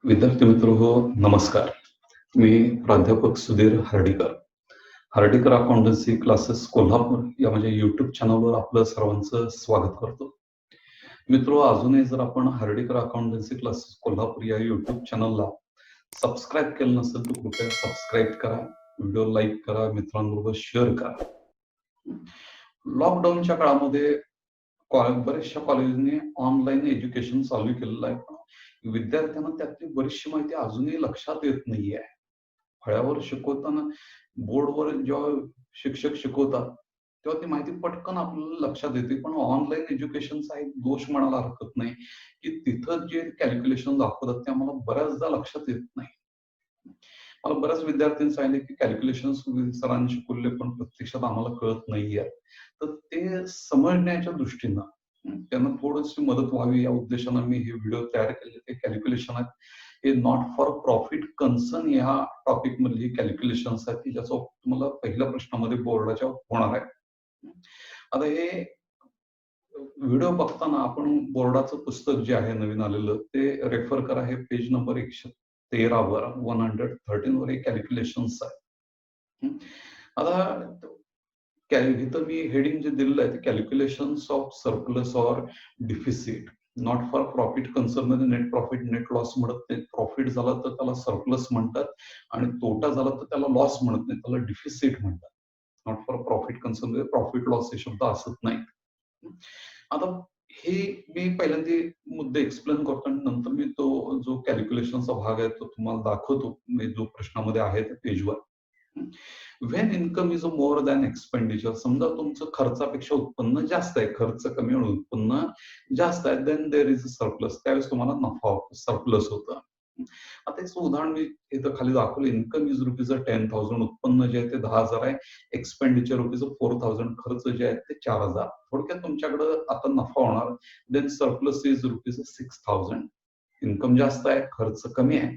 विद्यार्थी मित्र हो, नमस्कार. मी प्राध्यापक सुधीर हर्डीकर. हर्डीकर अकाउंटन्सी क्लासेस कोल्हापूर या माझ्या YouTube चॅनलवर आपलं सर्वांचं स्वागत करतो. मित्रो, अजूनही जर आपण हर्डीकर अकाउंटन्सी क्लासेस कोल्हापूर या YouTube चॅनलला सबस्क्राईब केलं नसेल तर कृपया सबस्क्राईब करा, व्हिडिओ लाईक करा, मित्रांबरोबर शेअर करा. लॉकडाऊनच्या काळामध्ये बऱ्याचशा कॉलेजने ऑनलाईन एज्युकेशन चालू केलेलं आहे. पण विद्यार्थ्यांना त्यातली बरीचशी माहिती अजूनही लक्षात येत नाहीये. फळ्यावर शिकवताना बोर्डवर जेव्हा शिक्षक शिकवतात तेव्हा ती माहिती पटकन आपल्याला लक्षात येते. पण ऑनलाईन एज्युकेशनचा एक दोष म्हणायला हरकत नाही की तिथं जे कॅल्क्युलेशन दाखवतात ते आम्हाला बऱ्याचदा लक्षात येत नाही. मला बऱ्याच विद्यार्थ्यांनी सांगितले की कॅल्क्युलेशन सरांनी शिकवले पण प्रत्यक्षात आम्हाला कळत नाहीये. तर ते समजण्याच्या दृष्टीनं त्यांना थोडीशी मदत व्हावी या उद्देशानं मी हे व्हिडिओ तयार केले. ते कॅल्क्युलेशन आहेत, हे नॉट फॉर प्रॉफिट कन्सर्न या टॉपिक मधली कॅल्क्युलेशन्स आहेत की ज्याचा तुम्हाला पहिल्या प्रश्नामध्ये बोर्डाच्या होणार आहे. आता हे व्हिडिओ बघताना आपण बोर्डाचं पुस्तक जे आहे नवीन आलेलं ते रेफर करा. हे पेज नंबर 113 वर 113 वर एक कॅल्क्युलेशन्स आहे. आता इथं मी हेडिंग जे दिलेलं आहे ते calculations of surplus or deficit. Not for profit concern मध्ये नेट प्रॉफिट नेट लॉस म्हणत नाही. प्रॉफिट झाला तर त्याला सरप्लस म्हणतात आणि तोटा झाला तर त्याला लॉस म्हणत नाही, त्याला डिफिसिट म्हणतात. नॉट फॉर प्रॉफिट कन्सर्न मध्ये प्रॉफिट लॉस हे शब्द असत नाही. आता हे मी पहिल्यांदा मुद्दे एक्सप्लेन करतो आणि नंतर मी तो जो कॅल्क्युलेशनचा भाग आहे तो तुम्हाला दाखवतो. जो प्रश्नामध्ये आहे त्या पेजवर. When income is more than expenditure. समजा तुमचं खर्चापेक्षा उत्पन्न जास्त आहे, खर्च कमी आणि उत्पन्न जास्त आहे, then there is a surplus. त्यावेळेस तुम्हाला नफा सरप्लस होतं. आता याचं उदाहरण मी इथं खाली दाखवलं. Income is rupees 10,000. उत्पन्न जे आहे ते 10,000 आहे. Expenditure rupees 4,000. खर्च जे आहेत ते 4,000. थोडक्यात तुमच्याकडे आता नफा होणार. Then surplus is rupees 6,000. Income जास्त आहे, खर्च कमी आहे.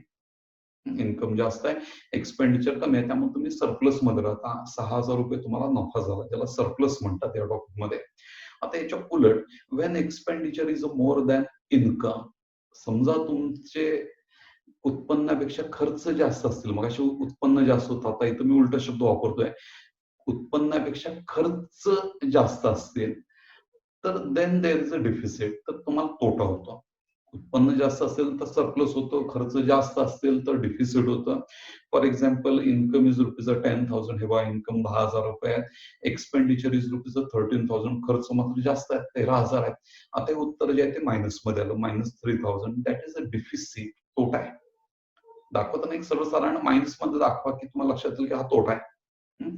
इन्कम जास्त आहे, एक्सपेंडिचर कमी आहे, त्यामुळे तुम्ही सरप्लस मध्ये राहता. 6,000 रुपये तुम्हाला नफा झाला, ज्याला सरप्लस म्हणतात या टॉपिक मध्ये. आता याच्या उलट when expenditure is more than income. समजा तुमचे उत्पन्नापेक्षा खर्च जास्त असतील. मग अशी उत्पन्न जास्त होतं, आता इथं मी उलटा शब्द वापरतोय. उत्पन्नापेक्षा खर्च जास्त असतील तर then there is a deficit. तर तुम्हाला तोटा होतो. उत्पन्न जास्त असेल तर सरप्लस होतं, खर्च जास्त असतील तर डिफिसिट होतं. For example, income is rupees 10,000. हे बघा, इन्कम 10,000 रुपये आहे. Expenditure is rupees 13,000. खर्च मात्र जास्त आहे, 13,000 आहे. आता हे उत्तर जे आहे ते मायनस मध्ये आलं, -3,000. दॅट इज अ डिफिसिट, तोटा आहे. दाखवताना एक सर्वसाधारण मायनस मध्ये दाखवा की तुम्हाला लक्षात येईल की हा तोटा आहे.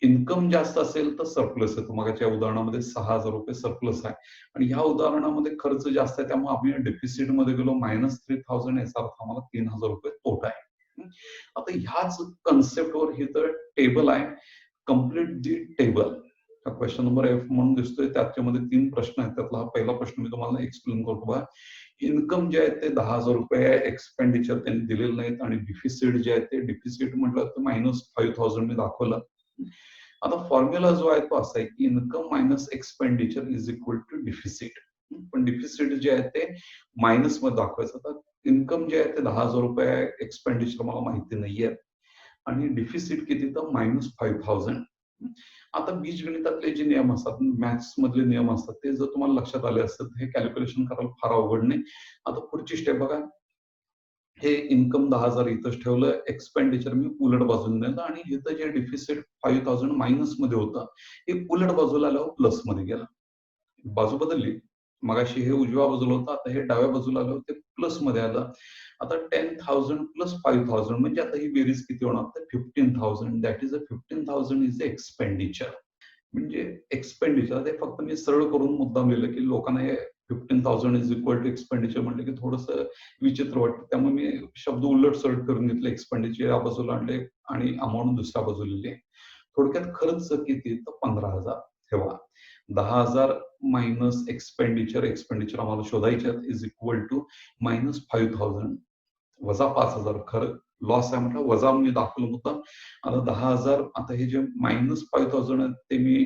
इन्कम जास्त असेल तर सरप्लस येतो. मगाच्या उदाहरणामध्ये 6,000 रुपये सरप्लस आहे आणि ह्या उदाहरणामध्ये खर्च जास्त आहे, त्यामुळे आम्ही डिफिसिट मध्ये गेलो. -3,000 याचा अर्थ आम्हाला 3,000 रुपये तोटा आहे. आता ह्याच कन्सेप्टवर हे तर टेबल आहे. Complete the table. Question number F म्हणून दिसतोय. त्याच्यामध्ये 3 प्रश्न आहेत. त्यातला हा पहिला प्रश्न मी तुम्हाला एक्सप्लेन करतो बघा. इन्कम जे आहे ते 10,000 रुपये आहे. एक्सपेंडिचर त्यांनी दिलेलं नाहीत आणि डिफिसिट जे आहे ते डिफिसिट म्हटलं तर -5,000 मी दाखवलं. आता फॉर्म्युला जो आहे तो असा आहे की income minus expenditure is equal to deficit. पण डिफिसिट जे आहे ते मायनस मध्ये दाखवायचं. आता इन्कम जे आहे ते 10,000 रुपये आहे, एक्सपेंडिचर मला माहिती नाहीये आणि डिफिसिट किती तर -5,000. आता बीजगणितातले जे नियम असतात, मॅथ्स मधले नियम असतात, ते जर तुम्हाला लक्षात आले असतात हे कॅल्क्युलेशन करायला फार अवघड नाही. आता पुढची स्टेप बघा. हे इन्कम 10,000 इथंच ठेवलं, एक्सपेंडिचर मी उलट बाजूने नेलं आणि इथं जे डिफिसिट 5,000 मायनस मध्ये होतं हे उलट बाजूला आल्यावर प्लस मध्ये गेलं. बाजू बदलली. मगाशी हे उजव्या बाजूला होतं, आता हे डाव्या बाजूला आल्यावर ते प्लस मध्ये आलं. आता 10,000 प्लस 5,000 म्हणजे आता ही बेरीज किती होणार तर 15,000. That is a 15,000 is a expenditure. म्हणजे एक्सपेंडिचर ते फक्त मी सरळ करून मुद्दाम लिहिलं की लोकांना हे 15,000 इज इक्वल टू एक्सपेंडिचर म्हटलं की थोडंसं विचित्र वाटतं, त्यामुळे मी शब्द उलट सरळ करून घेतले. एक्सपेंडिचर या बाजूला आणले आणि अमाऊंट दुसऱ्या बाजूला लिहिले. थोडक्यात खर्च किती तर 15,000. ठेवा 10,000 मायनस एक्सपेंडिचर, एक्सपेंडिचर आम्हाला शोधायचे इज इक्वल टू -5,000 वजा 5,000. खरं लॉस आहे म्हटलं वजा मी दाखवलं होतं. आता 10,000, आता हे जे -5,000 आहेत ते मी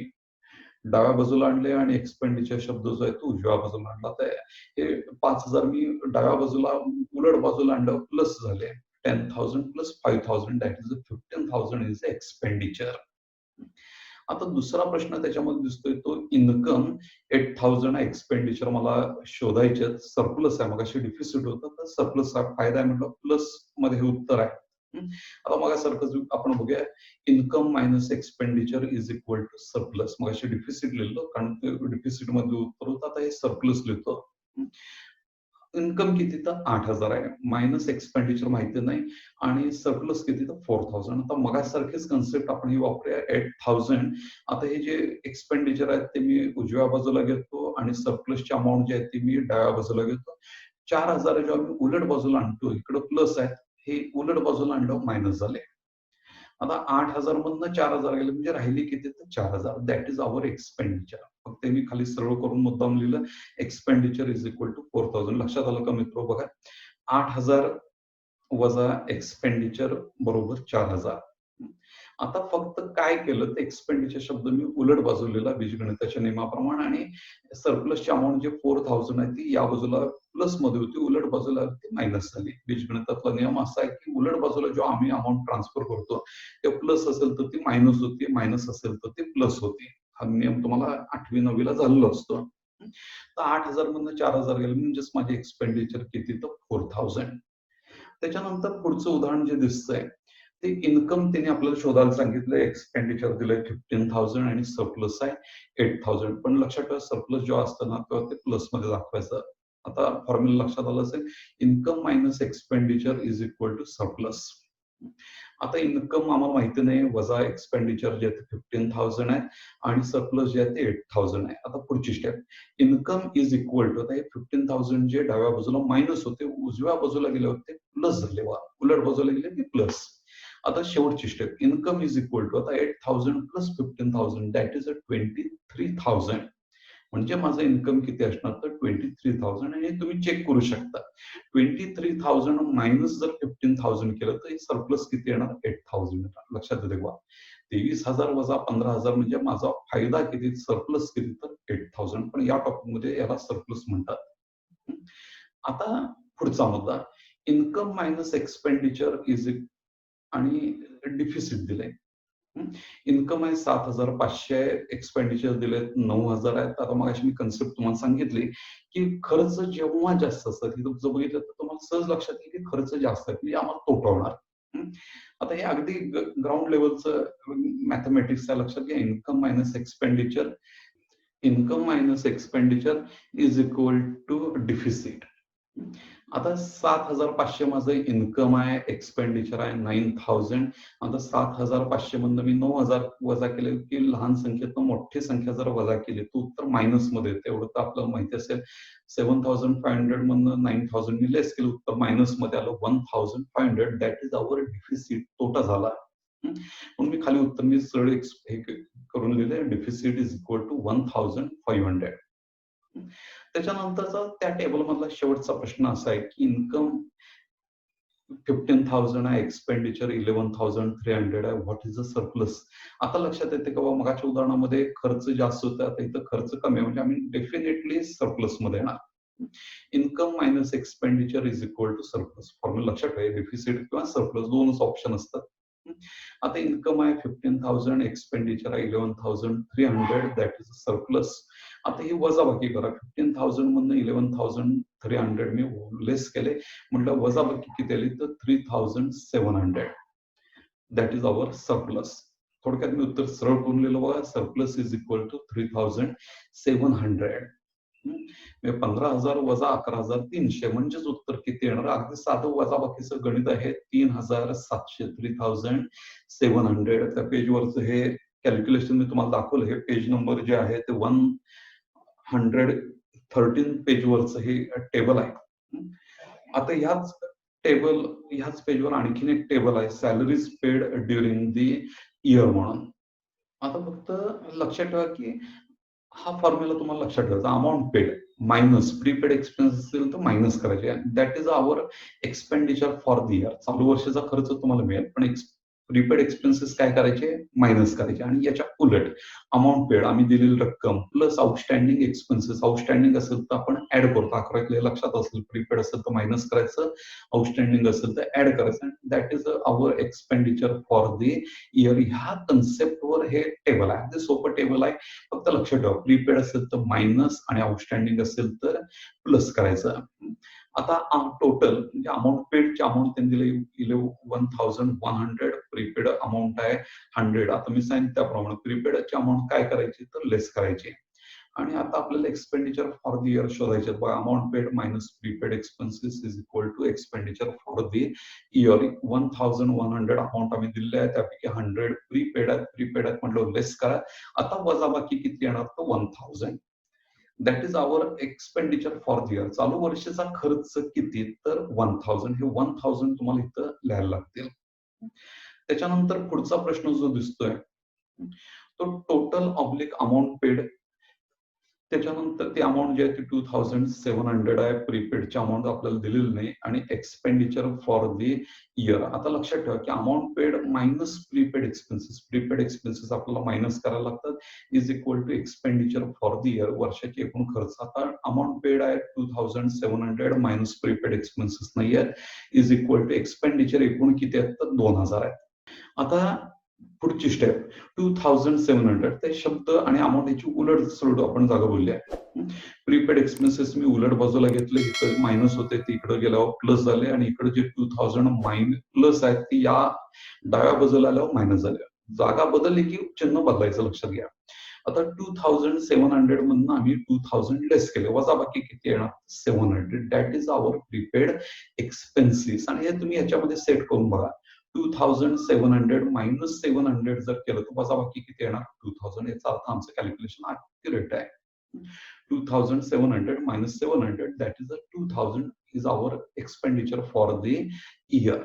डाव्या बाजूला आणले आणि एक्सपेंडिचर शब्द जो आहे तो उजव्या बाजूला आणला. तर हे 5,000 मी डाव्या बाजूला उलट बाजूला आणलं प्लस झाले 10,000 plus 5,000 that is 15,000 is expenditure. आता दुसरा प्रश्न त्याच्यामध्ये दिसतोय तो इन्कम 8,000 एक्सपेंडिचर मला शोधायचे, सरप्लस आहे, मग अशी डिफिसिट होतं तर सरप्लस फायदा आहे म्हटलं प्लस मध्ये हे उत्तर आहे. आता मग सारखं आपण बघूया income minus expenditure is equal to surplus. मग अशी डिफिसिट लिहिलं कारण ते डिफिसिट मध्ये उत्तर होतं. आता हे सरप्लस लिहितो. इन्कम किती तर 8,000 आहे, मायनस एक्सपेंडिचर माहिती नाही आणि सरप्लस किती तर 4,000. आता मगासारखीच कन्सेप्ट आपण ही वापरूया 8,000. आता हे जे एक्सपेंडिचर आहेत ते मी उजव्या बाजूला घेतो आणि सरप्लसची अमाऊंट जी आहे ती मी डाव्या बाजूला घेतो. 4,000 जेव्हा मी उलट बाजूला आणतो इकडं प्लस आहे, हे उलट बाजूला आणलं मायनस झाले. आता 8,000 मधनं 4,000 गेले म्हणजे राहिली किती तर 4,000. That is our expenditure. फक्त मी खाली सरळ करून मुद्दाम लिहिलं एक्सपेंडिचर इज इक्वल टू 4,000. लक्षात आलं का मित्र? बघा 8,000 वजा एक्सपेंडिचर बरोबर 4,000. आता फक्त काय केलं ते एक्सपेंडिचर शब्द मी उलट बाजू लिहिला बीजगणिताच्या नियमाप्रमाणे आणि सरप्लसची अमाऊंट जे 4,000 आहे ती या बाजूला प्लस मध्ये होती, उलट बाजूला ती मायनस झाली. बीजगणितातला नियम असा आहे की उलट बाजूला जेव्हा आम्ही अमाऊंट ट्रान्सफर करतो ते प्लस असेल तर ती मायनस होती, मायनस असेल तर ती प्लस होती. हा नियम तुम्हाला 8वी 9वीला झालेला असतो. तर 8,000 मधनं 4,000 गेले म्हणजेच माझे एक्सपेंडिचर किती तर 4,000. त्याच्यानंतर पुढचं उदाहरण जे दिसतंय ते इन्कम त्याने आपल्याला शोधायला सांगितलं, एक्सपेंडिचर दिलंय 15,000 आणि सरप्लस आहे 8,000. पण लक्षात ठेवा सरप्लस जेव्हा असतं ना तेव्हा ते प्लस मध्ये दाखवायचं. आता फॉर्म्युला लक्षात आलं असेल, income minus expenditure is equal to surplus. आता इन्कम आम्हाला माहिती नाही, वजा एक्सपेंडिचर जे आहे 15,000 आहे आणि सरप्लस जे आहे ते 8,000 आहे. आता पुढची step, income is equal to, आता हे 15,000 जे डाव्या बाजूला मायनस होते उजव्या बाजूला गेले होते प्लस झाले, वा उलट बाजूला गेले ते प्लस. आता शेवटची step, income is equal to, आता 8,000 प्लस 15,000 दॅट इज 23,000. म्हणजे माझं इन्कम किती असणार तर 23,000 आणि तुम्ही चेक करू शकता 23,000 मायनस जर 15,000 केलं तर सरप्लस किती येणार 8,000. लक्षात येते बघा 23,000 वजा 15,000 म्हणजे माझा फायदा किती, सरप्लस किती तर 8,000. पण या टॉपिक मध्ये याला सरप्लस म्हणतात. आता पुढचा मुद्दा, इन्कम मायनस एक्सपेंडिचर इज आणि डिफिसिट दिलंय. इन्कम आहे 7,500, एक्सपेंडिचर दिले 9,000 आहेत. आता मग मी कन्सेप्ट तुम्हाला सांगितली की खर्च जेव्हा जास्त असतात तिथं जर बघितलं तर तुम्हाला सहज लक्षात येईल की खर्च जास्त आहे म्हणजे आम्हाला तोटा होणार. आता हे अगदी ग्राउंड लेवलचं मॅथमॅटिक्स आहे. लक्षात घ्या, income minus expenditure, income minus expenditure is equal to deficit. आता 7,500 माझं इन्कम आहे, एक्सपेंडिचर आहे 9,000. आता 7,500 मधनं मी 9,000 वजा केले की लहान संख्येतनं मोठी संख्या जर वजा केली तर उत्तर मायनस मध्ये येते. एवढं तर आपल्याला माहिती असेल. 7,500 मधनं 9,000 मी लेस केलं, उत्तर मायनस मध्ये आलं 1,500. दॅट इज अवर डिफिसिट, तोटा झाला. म्हणून मी खाली उत्तर मी सरळ हे करून लिहिले, डिफिसिट इज इक्वल टू 1,500. त्याच्यानंतरचा त्या टेबल मधला शेवटचा प्रश्न असा आहे की इन्कम 15,000 आहे, एक्सपेंडिचर 11,300 आहे, व्हॉट इज द सरप्लस. आता लक्षात येते का मगाच्या उदाहरणामध्ये खर्च जास्त होता, आता इथं खर्च कमी आहे म्हणजे आम्ही डेफिनेटली सरप्लस मध्ये येणार. Income minus expenditure is equal to surplus. Formula लक्षात ठेवा, डिफिसिट किंवा सरप्लस दोनच ऑप्शन असतात. आता इन्कम आहे 15,000, एक्सपेंडिचर आहे 11,300 दॅट इज सरप्लस. आता ही वजाबाकी करा, 15,000 मधनं 11,300 मी लेस केले, म्हटलं वजाबाकी किती आली तर 3,700 दॅट इज अवर सरप्लस. थोडक्यात मी उत्तर सरळ करून लिहिलं बघा, सरप्लस इज इक्वल टू 3,700. 15,000 वजा 11,300 म्हणजेच उत्तर किती येणार, अगदी साधं वजाबाकीचं गणित आहे 3,700, 3,700. त्या पेजवरचं हे कॅल्क्युलेशन मी तुम्हाला दाखवलं, हे पेज नंबर जे आहे ते 113 पेजवरचं हे टेबल आहे. आता ह्याच पेजवर आणखीन एक टेबल आहे, salaries paid during the year म्हणून. आता फक्त लक्षात ठेवा की हा फॉर्म्युला तुम्हाला लक्षात ठेवायचा, amount paid minus prepaid expense असेल तर मायनस करायचे. That is our expenditure for the year. चालू वर्षाचा खर्च तुम्हाला मिळेल पण प्रीपेड एक्सपेन्सेस काय करायचे, मायनस करायचे. आणि याच्या उलट अमाऊंट पेड आम्ही दिलेली रक्कम प्लस आउटस्टँडिंग एक्सपेन्सेस, आउटस्टँडिंग असेल तर आपण ऍड करतो. अकरावीतल्या लक्षात असेल, प्रीपेड असेल तर मायनस करायचं, आउटस्टँडिंग असेल तर ऍड करायचं. That is our expenditure for the year. ह्या कन्सेप्टवर हे टेबल आहे, अगदी सोपं टेबल आहे. फक्त लक्षात ठेवा, प्रीपेड असेल तर मायनस आणि आउटस्टँडिंग असेल तर प्लस करायचं. आता टोटल म्हणजे अमाऊंट पेडची अमाऊंट त्यांनी दिले 1100. प्रीपेड अमाऊंट आहे 100. आता मी सांगितलं त्याप्रमाणे प्रीपेडची अमाऊंट काय करायची तर लेस करायची. आणि आता आपल्याला एक्सपेंडिचर फॉर द इयर शोधायचे. बघा, amount paid minus prepaid expenses is equal to expenditure for the year. 1100 amount आम्ही दिलेले आहे, त्यापैकी 100 प्रीपेड आहेत म्हटलं लेस करा. आता वजाबाकी किती येणार तर 1000. That is our expenditure for the year. चालू वर्षाचा खर्च किती तर 1000. हे 1000 तुम्हाला इथं लिहायला लागतील. त्याच्यानंतर पुढचा प्रश्न जो दिसतोय तो टोटल ऑब्लिक अमाऊंट पेड. त्याच्यानंतर ती अमाऊंट जी आहे ती 2700 आहे. प्रीपेडची अमाऊंट आपल्याला दिलेली नाही. आणि एक्सपेंडिचर फॉर द इयर. आता लक्षात ठेवा की amount paid minus prepaid expenses, prepaid expenses आपल्याला मायनस करायला लागतात, is equal to expenditure for the year, वर्षाची एकूण खर्च. आता अमाऊंट पेड आहे 2700 मायनस प्रीपेड एक्सपेन्सेस नाही आहेत, इज इक्वल टू एक्सपेंडिचर एकूण किती आहेत तर 2000 आहेत. आता पुढची स्टेप 2700. ते शब्द आणि अमाऊंट याची उलट सुलट आपण जागा बोलली आहे. प्रीपेड एक्सपेन्सेस मी उलट बाजूला घेतले, इकडे मायनस होते ते इकडे गेल्यावर प्लस झाले, आणि इकडे जे 2000 प्लस आहेत ती या डाव्या बाजूला आल्यावर मायनस झाले. जागा बदलली की चिन्ह बदलायचं, लक्षात घ्या. आता 2700 मधून आम्ही 2000 लेस केले, वजाबाकी किती येणार 700. That is our prepaid expenses. आणि हे तुम्ही याच्यामध्ये सेट करून बघा. 2700 मायनस 700 जर केलं तर वजाबाकी किती येणार 2000. याचा अर्थ आमचं कॅल्क्युलेशन ऍक्युरेट आहे. 2700 minus 700 that is 2000 is our expenditure for the year.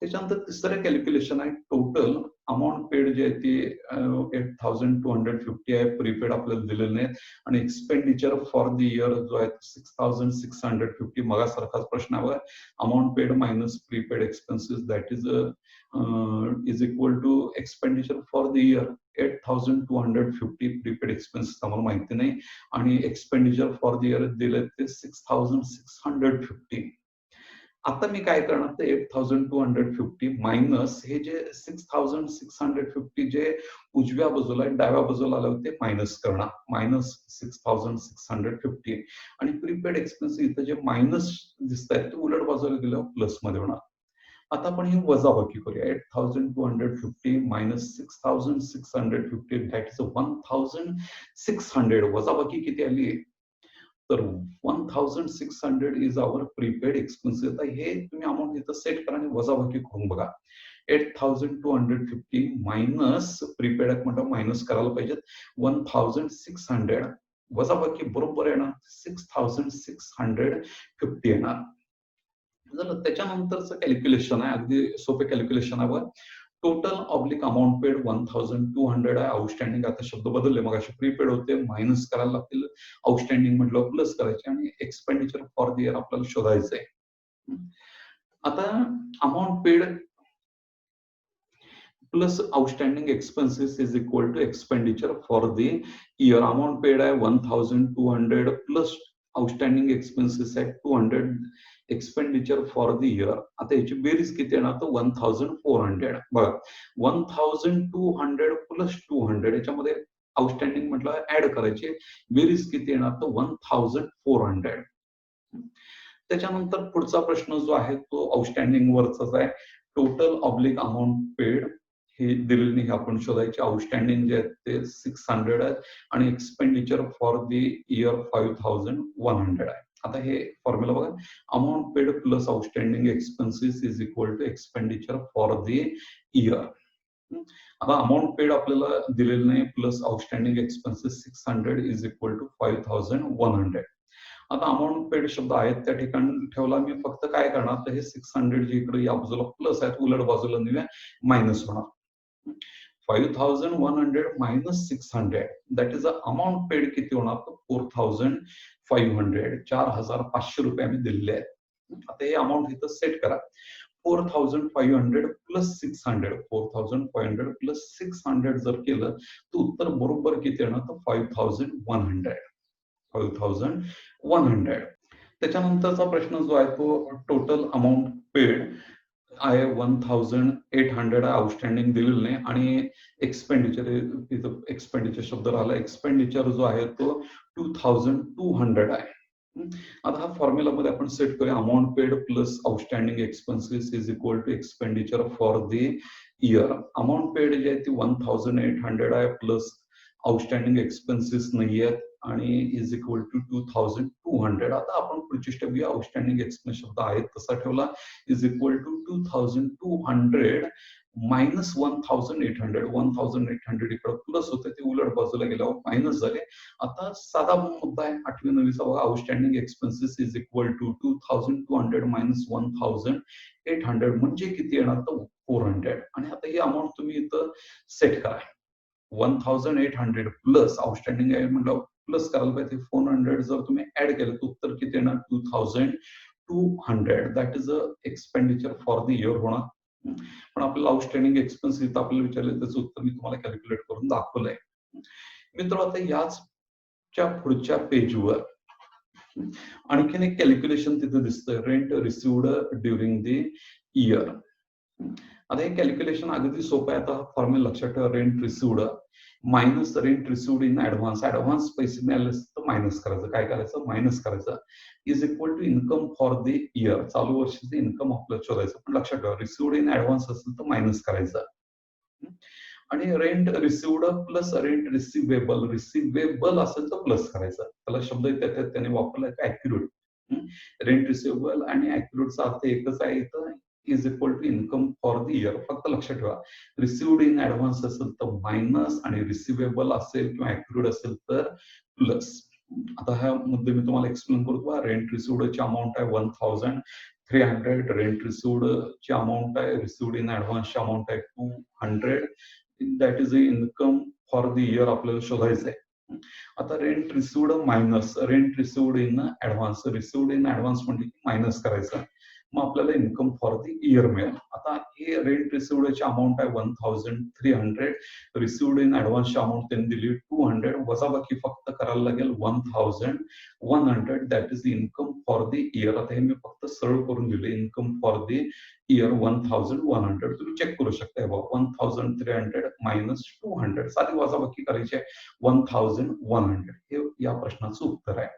त्याच्यानंतर तिसरं कॅल्क्युलेशन आहे टोटल अमाऊंट पेड जे आहे ते 8250 आहे. प्रीपेड आपल्याला दिलेलं नाही. आणि एक्सपेंडिचर फॉर द इयर जो आहे 6650. मगासारखाच प्रश्न आहे. Amount paid minus prepaid expenses that is equal to expenditure for the year 8250. Prepaid expenses आम्हाला माहिती नाही, आणि एक्सपेंडिचर फॉर द इयर दिले ते 6650. आता मी काय करणार तर 8250 मायनस हे जे 6650 जे उजव्या बाजूला डाव्या बाजूला आलं ते मायनस करणार, मायनस 6650. आणि प्रीपेड एक्सपेन्स इथं जे मायनस दिसत आहेत ते उलट बाजूला गेल्यावर प्लस मध्ये होणार. आता आपण ही वजाबाकी करूया. 8250 मायनस 6650 दॅट इज 1600. वजाबाकी किती आली तर 1600 इज आवर प्रीपेड एक्सपेन्सेस. आता हे तुम्ही अमाऊंट इथं सेट करा आणि वजाबाकी करून बघा. 8250 मायनस प्रीपेड म्हणजे मायनस करायला पाहिजेत 1600. वजाबाकी बरोबर येणार 6650 येणार. त्याच्यानंतरचं कॅल्क्युलेशन आहे, अगदी सोपे कॅल्क्युलेशन आहे. टोटल ऑब्लिक अमाऊंट पेड 1200 आहे. आउटस्टँडिंग आता शब्द बदलले, मग असे प्रीपेड होते मायनस करायला लागतील, आउटस्टँडिंग म्हटलं प्लस करायचे, आणि एक्सपेंडिचर फॉर द इयर आपल्याला शोधायचंय. आता amount paid plus outstanding expenses is equal to expenditure for the year. Amount paid आहे 1200 प्लस आउटस्टँडिंग एक्सपेन्सेस आहे 200. Expenditure for the year. आता याची बेरीज किती येणार तर 1400. बघा 1200 प्लस 200 याच्यामध्ये आउटस्टँडिंग म्हटलं ऍड करायचे, बेरीज किती येणार तर 1400. त्याच्यानंतर पुढचा प्रश्न जो आहे तो आउटस्टँडिंग वरचाच आहे. टोटल ऑब्लिक अमाऊंट पेड हे दिलेले नाही, आपण शोधायचे. आउटस्टँडिंग जे आहेत ते 600 आहेत, आणि एक्सपेंडिचर फॉर द इयर 5100 आहे. आता हे फॉर्म्युला बघा. Amount paid plus outstanding expenses is equal to expenditure for the year. आता अमाऊंट पेड आपल्याला दिलेलं नाही plus outstanding expenses 600 is equal to 5100. आता अमाऊंट पेड शब्द आहेत त्या ठिकाणी ठेवला मी. फक्त काय करणार तर हे 600 जे इकडे या बाजूला प्लस आहेत उलट बाजूला नेऊया, मायनस होणार. 5100 minus 600 that is amount paid किती होणार तर 4500. 4500 रुपये आम्ही दिलेले आहेत. आता हे अमाऊंट इथं सेट करा. 4,500 प्लस 600, 4,500 प्लस 600 जर केलं तर उत्तर बरोबर किती येणार तर 5,100. 5,100. त्याच्यानंतरचा प्रश्न जो आहे तो टोटल अमाऊंट पेड आहे 1,800 आउटस्टँडिंग दिलेलं नाही आणि एक्सपेंडिचर तिथं एक्सपेंडिचर शब्द राहिला. एक्सपेंडिचर जो आहे तो 2,200 आहे. आता हा फॉर्म्युलामध्ये आपण सेट करूया. Amount paid plus outstanding expenses is equal to expenditure for the year. Amount paid जी आहे ती 1,800 आहे प्लस आउटस्टँडिंग एक्सपेन्सेस नाही आहेत आणि इज इक्वल टू 2,200. आता आपण पुढची स्टेप घेऊया. आउटस्टँडिंग एक्सपेन्स शब्द आहेत तसा ठेवला इज इक्वल टू 2,200 मायनस 1,800. 1,800 इकडे प्लस होते ते उलट बाजूला गेल्यावर मायनस झाले. आता साधा मुद्दा आहे 8वी 9वीचा बघा. Outstanding expenses is equal to 2,200 minus 1,800 म्हणजे किती येणार तर 400. आणि आता ही अमाऊंट तुम्ही इथं सेट करा. 1,800 प्लस आउटस्टँडिंग आहे म्हटलं प्लस करायला पाहिजे. 400 जर तुम्ही ऍड केलं तर उत्तर किती येणार 2,200. That is a expenditure for the year होणार. पण आपल्याला आउटस्टँडिंग एक्सपेन्स इथं आपल्याला विचारले त्याचं उत्तर मी तुम्हाला कॅल्क्युलेट करून दाखवलंय. मित्र आता याच्या पुढच्या पेजवर आणखीन एक कॅल्क्युलेशन तिथे दिसतंय. Rent received during the year. आता हे कॅल्क्युलेशन अगदी सोपं आहे. आता फॉर्म्युला लक्षात ठेवा. Rent received minus rent received in advance. Advance पैसे मिळाले तर मायनस करायचं. काय करायचं मायनस करायचं. Is equal to income for the year. चालू वर्षाचं इन्कम आपल्याला शोधायचं. पण लक्षात ठेवा रिसिव्ड इन ऍडव्हान्स असेल तर मायनस करायचं. आणि rent received plus rent receivable. Receivable असेल तर प्लस करायचं. त्याला शब्द त्याने वापरला ऍक्युरेट. रेंट रिसिवेबल आणि ऍक्युरेटचा अर्थ एकच आहे इथं. Is equal to income for the year. फक्त लक्षात ठेवा रिसिव्ड इन ऍडव्हान्स असेल तर मायनस आणि रिसिवेबल असेल किंवा ऍक्युरेट असेल तर प्लस. आता हा मुद्दे मी तुम्हाला एक्सप्लेन करतो. रेंट रिसिव्ड ची अमाऊंट आहे 1,300. रेंट रिसिव्ड ची अमाऊंट आहे रिसिव्ड इन ऍडव्हान्स ची अमाऊंट आहे 200. That is a income for the year आपल्याला शोधायचं आहे. आता rent received minus rent received in advance. Received in advance म्हणजे मायनस करायचं. मग आपल्याला इन्कम फॉर द इयर मिळेल. आता हे रेंट रिसिव्डची अमाऊंट आहे 1,300. रिसिव्ड इन ऍडव्हान्सची अमाऊंट त्यांनी दिली 200. वजाबाकी फक्त करायला लागेल 1,100. That is the income for the year. आता हे मी फक्त सरळ करून दिले. Income for the year 1,100. तुम्ही चेक करू शकता. 1,300 मायनस 200. साधी वजाबाकी करायची आहे 1,100. हे या प्रश्नाचं उत्तर आहे.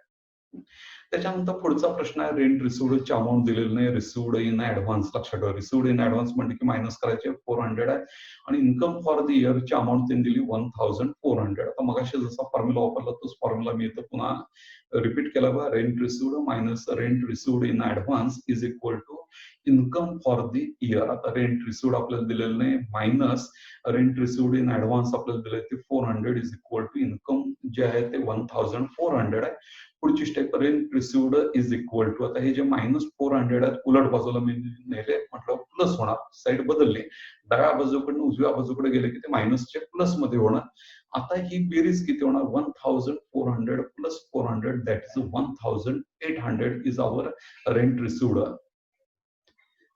त्याच्यानंतर पुढचा प्रश्न आहे रेंट रिसिव्डची अमाऊंट दिलेली नाही. Received in advance. लक्षात ठेवा रिसिव्ड इन ऍडव्हान्स म्हणजे की मायनस करायचे 400 आहे आणि इन्कम फॉर द इयरची अमाऊंट त्यांनी दिली 1,400. आता मगाशी जसा फॉर्म्युला वापरला तोच फॉर्म्युला मी इथं पुन्हा रिपीट केला बघा. Rent received minus rent received in advance is equal to income for the year. आता रेंट रिसिव्ड आपल्याला दिलेलं नाही minus rent received in advance आपल्याला दिले ते 400 इज इक्वल टू इन्कम जे आहे ते 1,400 आहे. पुढची step rent received is equal to. आता हे जे मायनस 400 आहेत उलट बाजूला मी नेले म्हटलं प्लस होणार. साईड बदलली. डाव्या बाजूकडून उजव्या बाजूकडे गेले की ते मायनसचे प्लस मध्ये होणार. आता ही बेरीज किती होणार 1,400 plus 400 that is 1,800 is our rent received.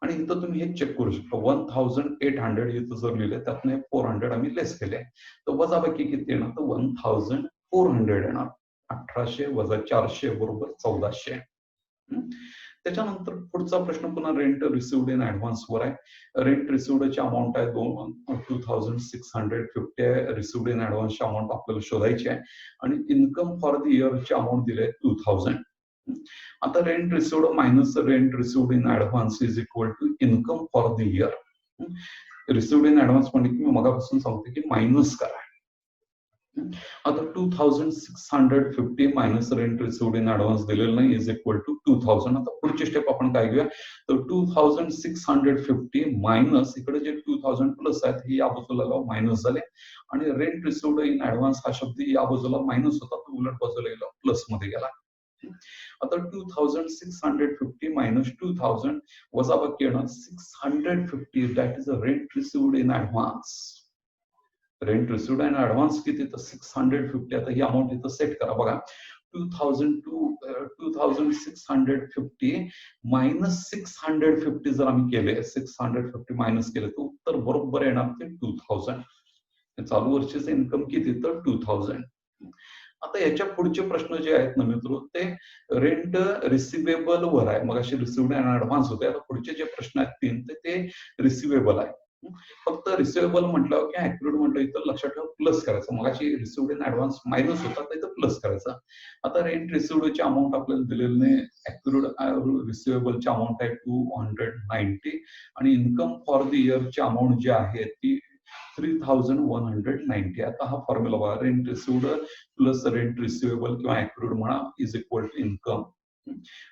आणि इथं तुम्ही हे चेक करू शकता 1,800 इथं जर लिहिले त्यातनं 400 आम्ही लेस केले तर वजाबाकी किती येणार तर 1,400 येणार. 1,800 वजा 400 बरोबर 1,400. त्याच्यानंतर पुढचा प्रश्न पुन्हा रेंट रिसिव्ड इन ऍडव्हान्स वर आहे. रेंट रिसिव्डची अमाऊंट आहे 2,650 आहे. रिसिव्ड इन ऍडव्हान्सची अमाऊंट आपल्याला शोधायची आहे आणि इन्कम फॉर द इयरची अमाऊंट दिली आहे 2,000. आता rent received minus rent received in advance is equal to income for the year. Received in advance म्हणजे मी मगापासून सांगतो की मायनस करा. आता 2,650 minus rent received in advance दिलेलं नाही इज इक्वल टू 2,000. आता पुढची स्टेप आपण काय घेऊया तर 2,650 मायनस इकडे जे 2,000 प्लस आहेत हे या बाजूला मायनस झाले आणि रेंट रिसिव्ड इन ऍडव्हान्स हा शब्द या बाजूला मायनस होता तो उलट बाजूला गेला प्लस मध्ये गेला. आता 2,650 मायनस 2,000 वजाबाकी येणार 650 that is a rent received in advance. Rent received आणि ऍडव्हान्स किती तर 650. आता ही अमाऊंट इथं सेट करा बघा. 2650 मायनस 650 जर आम्ही केले, 650 मायनस केले तर उत्तर बरोबर येणार ते 2000. चालू वर्षीचं इन्कम किती, तर 2000. आता याच्या पुढचे प्रश्न जे आहेत ना मित्र, ते रेंट रिसिवेबल वर आहे. मग असे रिसिव्ड अँड ऍडव्हान्स होते. आता पुढचे जे प्रश्न आहेत 3 ते रिसिवेबल आहे. फक्त रिसिवेबल म्हटलं की ऍक्युरेट म्हटलं इथं लक्षात ठेवा प्लस करायचं. मग अशी रिसिव्ड इन ऍडव्हान्स मायनस होता तर इथं प्लस करायचा. आता रेंट रिसिव्डची अमाऊंट आपल्याला दिलेली नाही. ऍक्युरेट रिसिवेबलची अमाऊंट आहे 290 आणि इन्कम फॉर द इयरची अमाऊंट जी आहे ती 3190. आता हा फॉर्म्युला बघा, rent received plus rent receivable किंवा ऍक्युरेट म्हणा is equal to income.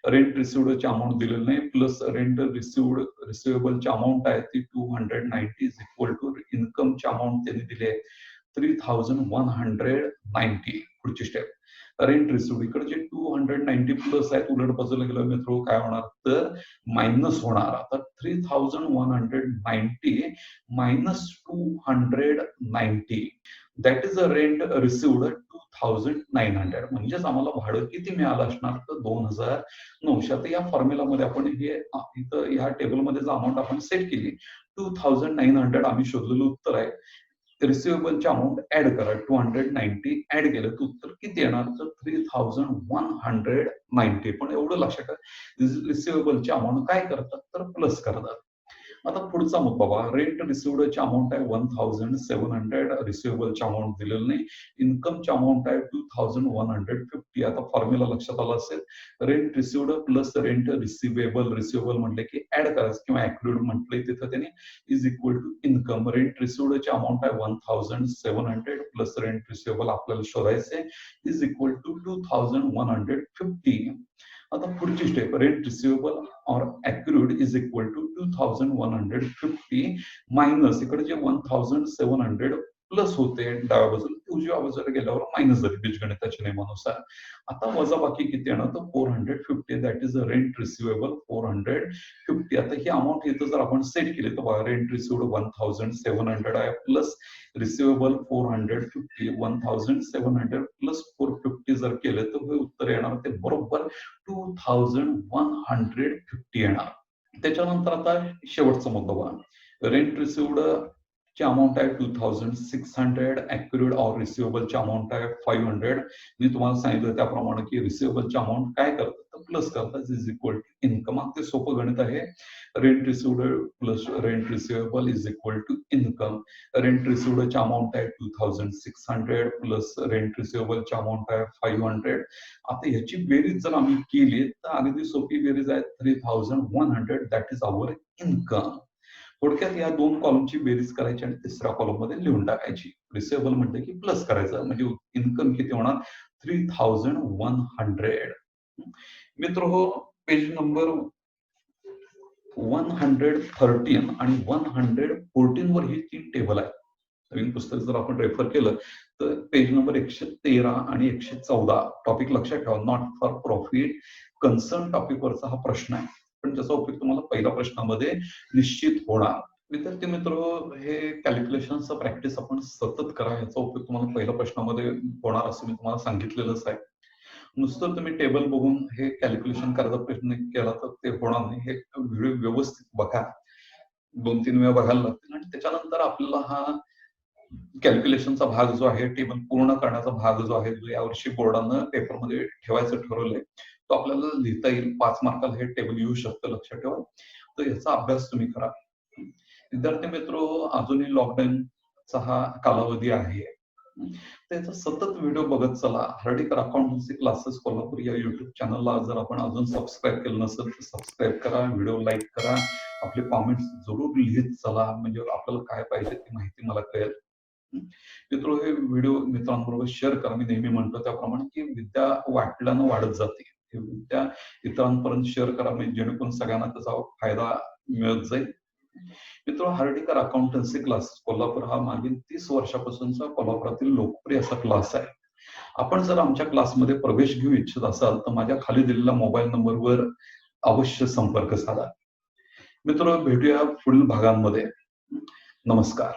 Rent रिसिव्डची अमाऊंट दिलेली नाही प्लस रेंट रिसिवेबलची अमाऊंट आहे ती 290 इज इक्वल टू इन्कमची अमाऊंट त्यांनी दिली आहे 3190. पुढची स्टेप रेंट रिसिव्ड, इकडे जे 290 प्लस आहेत उलट बाजूला गेलं मित्र काय होणार तर मायनस होणार. आता 3190 minus 290 that is a rent received 2900. म्हणजेच आम्हाला भाडं किती मिळालं असणार तर 2900. आता या फॉर्म्युलामध्ये आपण हे इथं या टेबलमध्ये जर अमाऊंट आपण सेट केली 2900 आम्ही शोधलेलं उत्तर आहे. रिसिवेबलची अमाऊंट ऍड करा, 290 ऍड केलं तर उत्तर किती येणार तर 3190. पण एवढं लक्षात ठेवा रिसिवेबलची अमाऊंट काय करतात तर प्लस करतात. आता पुढचा मुद्दा बघा, रेंट रिसिव्डची अमाऊंट आहे 1700, रिसिवेबलची अमाऊंट दिलेली नाही, इन्कमची अमाऊंट आहे 2150. आता फॉर्म्युला लक्षात आला असेल, rent received plus rent receivable. Receivable म्हटले की ऍड करायचं किंवा ऍक्युरेट म्हटले तिथं त्याने is equal to income. Rent रिसिव्डची अमाऊंट आहे 1700 प्लस रेंट रिसिवेबल आपल्याला शोधायचे इज इक्वल टू 2150. आता पुढची स्टेप, रेंट रिसिवेबल और accurate is equal to 2150 minus इकडे जे 1700 प्लस होते डाव्या बाजूला उजव्या बाजूला गेल्यावर मायनस झाली बीजगणिताच्या नियमानुसार. आता वजा बाकी किती येणार तर 450. That is a rent receivable 450. आता ही अमाऊंट इथं जर आपण सेट केली तर बघा, रेंट रिसिव्ड 1700 आहे प्लस रिसिवेबल 450. 1700 प्लस 450 जर केले तर हे उत्तर येणार ते बरोबर 2150 येणार. त्याच्यानंतर आता शेवटचा मुद्दा बघा, रेंट रिसिव्ड ची अमाऊंट आहे 2600, ऍक्युरेट और रिसिवेबलची अमाऊंट आहे 500. मी तुम्हाला सांगितलं त्याप्रमाणे की रिसिवेबलची अमाऊंट काय करतात तर प्लस करतात इज इक्वल टू इन्कम. ते सोपं गणित आहे. Rent received plus rent receivable is equal to income. Rent रिसिव्डची अमाऊंट आहे 2600 प्लस रेंट रिसिवेबलची अमाऊंट आहे 500. आता ह्याची बेरीज जर आम्ही केली तर अगदी सोपी बेरीज आहे 3100. That is our income. थोडक्यात या दोन कॉलमची बेरीज करायची आणि तिसऱ्या कॉलम मध्ये लिहून टाकायची. रिसिवेबल म्हटलं की प्लस करायचं म्हणजे इन्कम किती होणार 3100. मित्र हो, पेज नंबर 113 आणि 114 वर ही 3 टेबल आहे. नवीन पुस्तक जर आपण रेफर केलं तर पेज नंबर 113 आणि 114 टॉपिक लक्षात ठेवा. Not for profit concern topic वरचा हा प्रश्न आहे, पण त्याचा उपयोग तुम्हाला पहिल्या प्रश्नामध्ये निश्चित होणार. विद्यार्थी मित्र, हे कॅल्क्युलेशनचा प्रॅक्टिस आपण सतत करा. याचा उपयोग तुम्हाला पहिल्या प्रश्नामध्ये होणार असं मी तुम्हाला सांगितलेलंच आहे. नुसतं तुम्ही टेबल बघून हे कॅल्क्युलेशन करायचा प्रयत्न केला तर ते होणार नाही. हे व्हिडिओ व्यवस्थित बघा, 2-3 वेळा बघायला लागतील आणि त्याच्यानंतर आपल्याला हा कॅल्क्युलेशनचा भाग जो आहे, टेबल पूर्ण करण्याचा भाग जो आहे, जो यावर्षी बोर्डानं पेपरमध्ये ठेवायचं ठरवलंय तो आपल्याला लिहिता येईल. 5 मार्काला हे टेबल येऊ शकतं, लक्षात ठेवा. तर याचा अभ्यास तुम्ही करा. विद्यार्थी मित्र, अजूनही लॉकडाऊनचा हा कालावधी आहे, त्याचा सतत व्हिडिओ बघत चला. हर्डीकर अकाउंटन्सी क्लासेस कोल्हापूर या युट्यूब चॅनलला जर आपण अजून सबस्क्राईब केलं नसेल तर सबस्क्राईब करा, व्हिडिओ लाईक करा, आपले कॉमेंट्स जरूर लिहित चला, म्हणजे आपल्याला काय पाहिजे ती माहिती मला कळेल. मित्र, हे व्हिडिओ मित्रांबरोबर शेअर करा. मी नेहमी म्हणतो त्याप्रमाणे की विद्या वाटल्यानं वाढत जाते. ही विद्या इतरांपर्यंत शेअर करा, म्हणजे जेणेकरून सगळ्यांना त्याचा फायदा मिळत जाईल. मित्र, हर्डीकर अकाउंटन्सी क्लास कोल्हापूर हा मागील 30 वर्षापासूनचा कोल्हापुरातील लोकप्रिय असा क्लास आहे. आपण जर आमच्या क्लासमध्ये प्रवेश घेऊ इच्छित असाल तर माझ्या खाली दिलेल्या मोबाईल नंबरवर अवश्य संपर्क साधा. मित्र, भेटूया पुढील भागांमध्ये. नमस्कार.